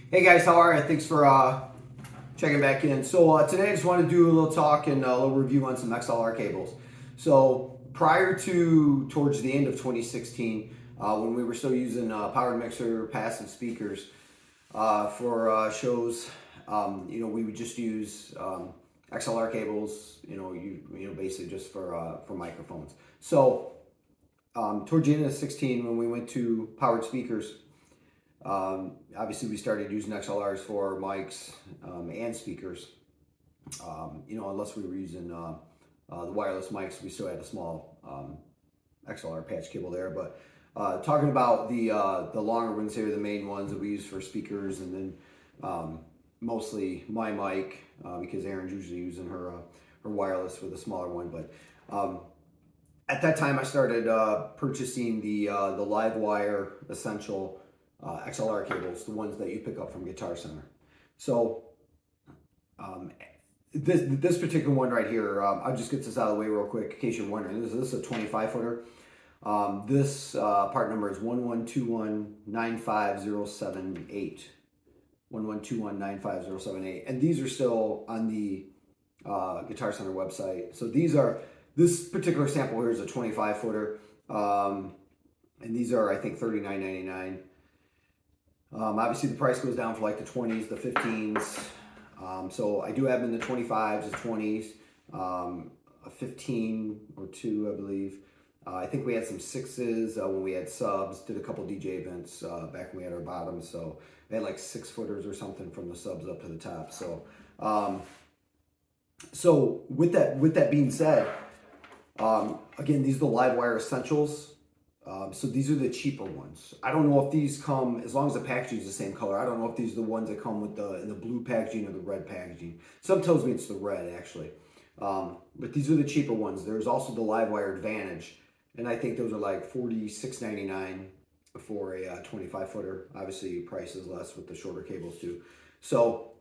Hey guys, how are you? Thanks for checking back in. So today I just want to do a little talk and a little review on some XLR cables. So prior to towards the end of 2016, when we were still using powered mixer passive speakers for shows, we would just use XLR cables. Basically just for microphones. So towards the end of 16, when we went to powered speakers. Obviously, we started using XLRs for mics and speakers. Unless we were using the wireless mics, we still had a small XLR patch cable there. But talking about the longer ones here, the main ones that we use for speakers, and then mostly my mic because Erin's usually using her wireless for the smaller one. But at that time, I started purchasing the Livewire Essential XLR cables, the ones that you pick up from Guitar Center. So this particular one right here, I'll just get this out of the way real quick in case you're wondering. This is a 25 footer. This part number is 1121-95078. 1121-95078. And these are still on the Guitar Center website. So this particular sample here is a 25 footer. And these are, I think, $39.99. Obviously, the price goes down for like the 20s, the 15s. So I do have them in the 25s, the 20s, a 15 or 2, I believe. I think we had some 6s when we had subs, did a couple DJ events back when we had our bottoms. So they had like 6 footers or something from the subs up to the top. So, with that being said, again, these are the Livewire Essentials. So these are the cheaper ones. I don't know if these come, as long as the packaging is the same color, I don't know if these are the ones that come with in the blue packaging or the red packaging. Some tells me it's the red, actually. But these are the cheaper ones. There's also the Livewire Advantage, and I think those are like $46.99 for a 25 footer. Obviously, price is less with the shorter cables too. So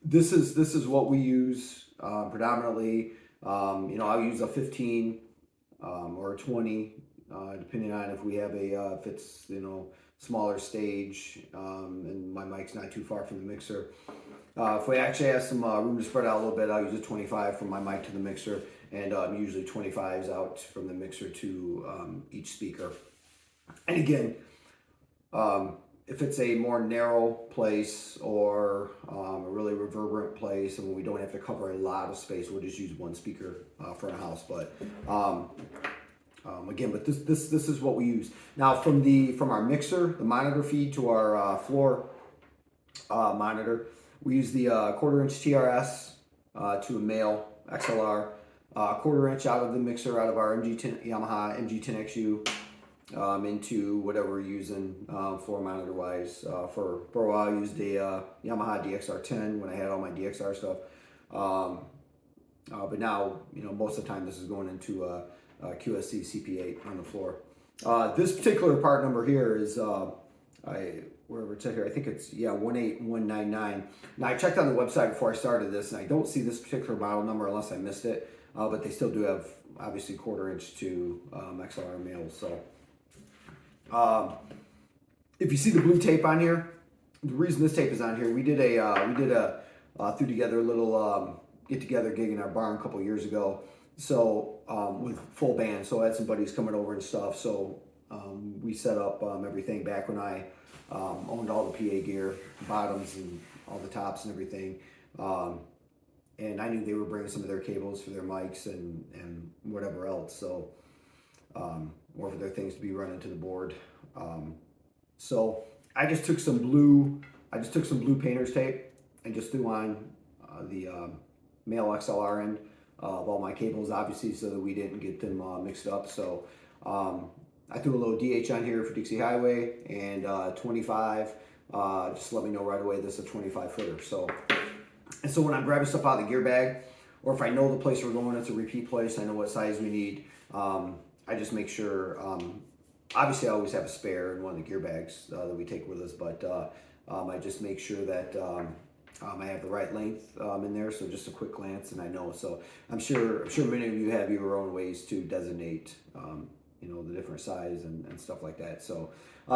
this is what we use predominantly. I'll use a 15 or a 20. Depending on if we have if it's, smaller stage, and my mic's not too far from the mixer. If we actually have some room to spread out a little bit, I'll use a 25 from my mic to the mixer, and usually 25s out from the mixer to each speaker. And again, if it's a more narrow place or a really reverberant place, and we don't have to cover a lot of space, we'll just use one speaker for a house. But again, but this is what we use now from our mixer, the monitor feed to our floor monitor. We use the 1/4 inch TRS to a male XLR, 1/4 inch out of the mixer, out of our Yamaha MG10XU into whatever we're using floor monitor wise. For a while, I used a Yamaha DXR10 when I had all my DXR stuff. But now, most of the time this is going into QSC CP8 on the floor. This particular part number here is, wherever it's at here, I think it's, 18199. Now, I checked on the website before I started this, and I don't see this particular model number unless I missed it, but they still do have, obviously, 1/4 inch to XLR males. So, if you see the blue tape on here, the reason this tape is on here, we did threw together a little get-together gig in our barn a couple years ago. So with full band, so I had some buddies coming over and stuff. So we set up everything back when I owned all the PA gear, bottoms and all the tops and everything. And I knew they were bringing some of their cables for their mics and whatever else. So or for their things to be running to the board. So I just took some blue painter's tape and just threw on the male XLR end of all my cables, obviously, so that we didn't get them mixed up. So I threw a little DH on here for Dixie Highway and 25. Just let me know right away this is a 25 footer. So when I'm grabbing stuff out of the gear bag, or if I know the place we're going, it's a repeat place, I know what size we need, I just make sure, obviously I always have a spare in one of the gear bags that we take with us, but I just make sure that I have the right length in there, so just a quick glance and I know. So I'm sure many of you have your own ways to designate the different size and stuff like that. So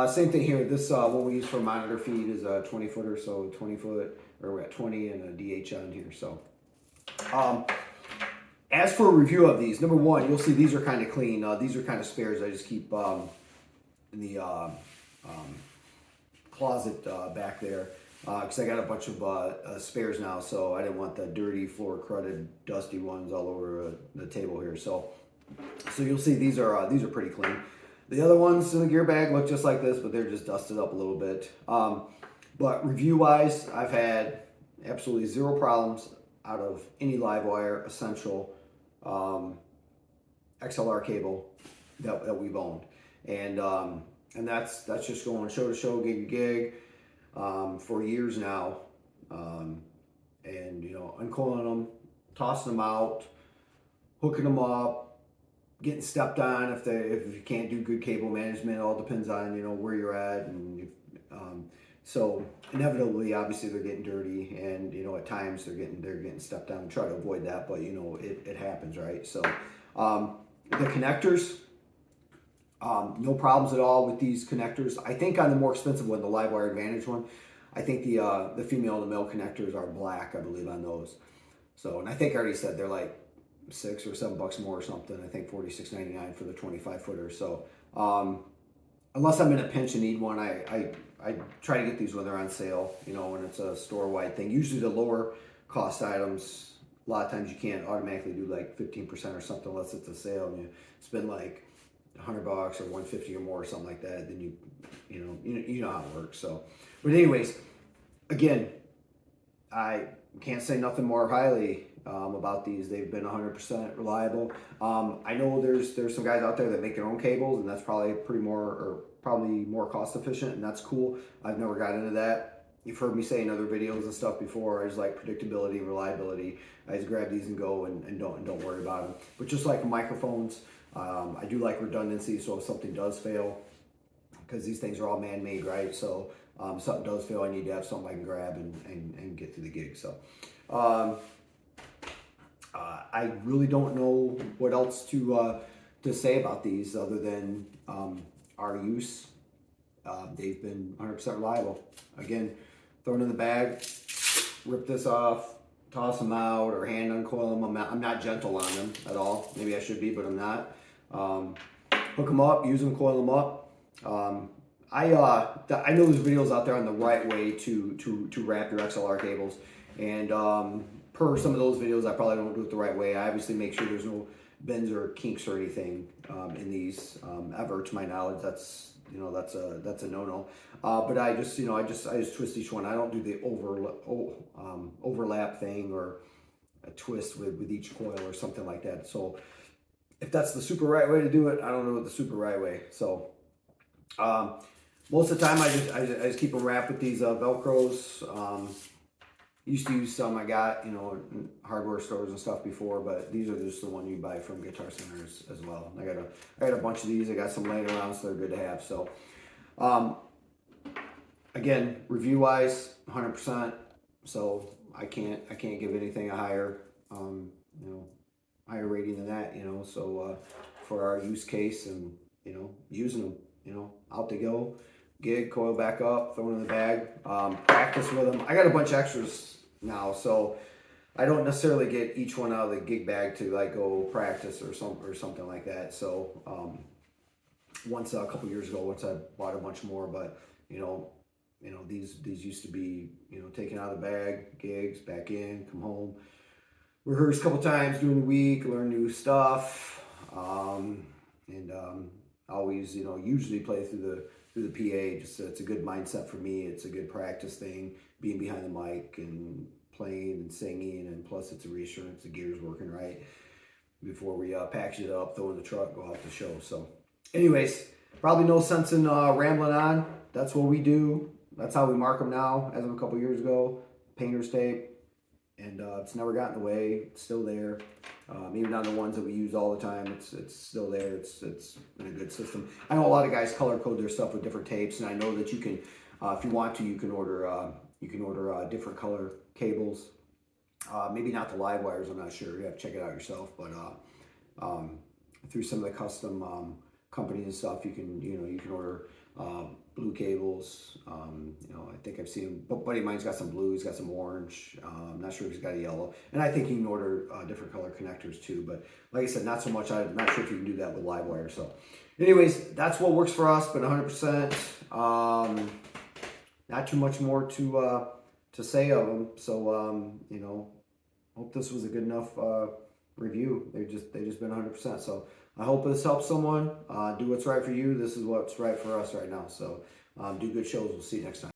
same thing here. This what we use for monitor feed is a 20 footer, so 20 foot, or we're at 20 and a DH on here. So as for a review of these, number one, you'll see these are kind of clean. These are kind of spares I just keep in the closet back there, because I got a bunch of spares now, so I didn't want the dirty, floor crudded, dusty ones all over the table here. So you'll see these are pretty clean. The other ones in the gear bag look just like this, but they're just dusted up a little bit. But review wise, I've had absolutely zero problems out of any Livewire Essential XLR cable that we've owned, and that's just going show to show, gig to gig, for years now, and uncoiling them, tossing them out, hooking them up, getting stepped on if you can't do good cable management. It all depends on where you're at, and so inevitably, obviously, they're getting dirty, and at times they're getting stepped on. We try to avoid that, but it happens, right? So the connectors, no problems at all with these connectors. I think on the more expensive one, the Livewire Advantage one, I think the female and the male connectors are black, I believe, on those. So, and I think I already said they're like $6 or $7 more or something. I think $46.99 for the 25 footer. So unless I'm in a pinch and need one, I try to get these when they're on sale, when it's a store-wide thing. Usually the lower cost items, a lot of times you can't automatically do like 15% or something unless it's a sale and you spend like $100 or $150 or more or something like that. Then you know how it works. So, but anyways, again, I can't say nothing more highly about these. They've been 100% reliable. I know there's some guys out there that make their own cables, and that's probably probably more cost efficient, and that's cool. I've never got into that. You've heard me say in other videos and stuff before, I just like predictability and reliability. I just grab these and go and don't worry about them. But just like microphones, I do like redundancy, so if something does fail, because these things are all man-made, right? So if something does fail, I need to have something I can grab and get through the gig. So I really don't know what else to say about these other than our use. They've been 100% reliable. Again, throw it in the bag, rip this off, toss them out, or hand uncoil them. I'm not gentle on them at all. Maybe I should be, but I'm not. Hook them up, use them, coil them up. I know there's videos out there on the right way to wrap your XLR cables, and per some of those videos, I probably don't do it the right way. I obviously make sure there's no bends or kinks or anything in these ever, to my knowledge. That's a no-no. But I just twist each one. I don't do the overlap thing or a twist with each coil or something like that. So if that's the super right way to do it, I don't know the super right way. So most of the time, I just keep them wrapped with these Velcros. Used to use some I got, in hardware stores and stuff before, but these are just the one you buy from Guitar Centers as well. I got a bunch of these. I got some laying around, so they're good to have. So, again, review wise, 100%. So I can't give anything a higher, higher rating than that. So for our use case and using them, out they go. Gig, coil back up, throw it in the bag, practice with them. I got a bunch of extras now, so I don't necessarily get each one out of the gig bag to like go practice or something like that. So once a couple years ago, once I bought a bunch more, but these used to be taken out of the bag, gigs, back in, come home, rehearse a couple times during the week, learn new stuff, and always usually play through the PA. Just it's a good mindset for me. It's a good practice thing, being behind the mic and playing and singing, and plus it's a reassurance the gear's working right before we package it up, throw it in the truck, go out the show. So anyways, probably no sense in rambling on. That's what we do. That's how we mark them now, as of a couple years ago. Painter's tape, and it's never gotten in the way. It's still there. Even on the ones that we use all the time, it's still there. It's in a good system. I know a lot of guys color code their stuff with different tapes, and I know that you can, if you want to, you can order different color cables. Maybe not the live wires. I'm not sure. You have to check it out yourself. But through some of the custom companies and stuff. You can order blue cables. I think I've seen, but buddy of mine's got some blue, he's got some orange. I'm not sure if he's got a yellow, and I think you can order different color connectors too. But like I said, not so much. I'm not sure if you can do that with Livewire. So, anyways, that's what works for us. But 100%, not too much more to say of them. So, hope this was a good enough review. They've just been 100%. So I hope this helps someone. Do what's right for you. This is what's right for us right now. So do good shows. We'll see you next time.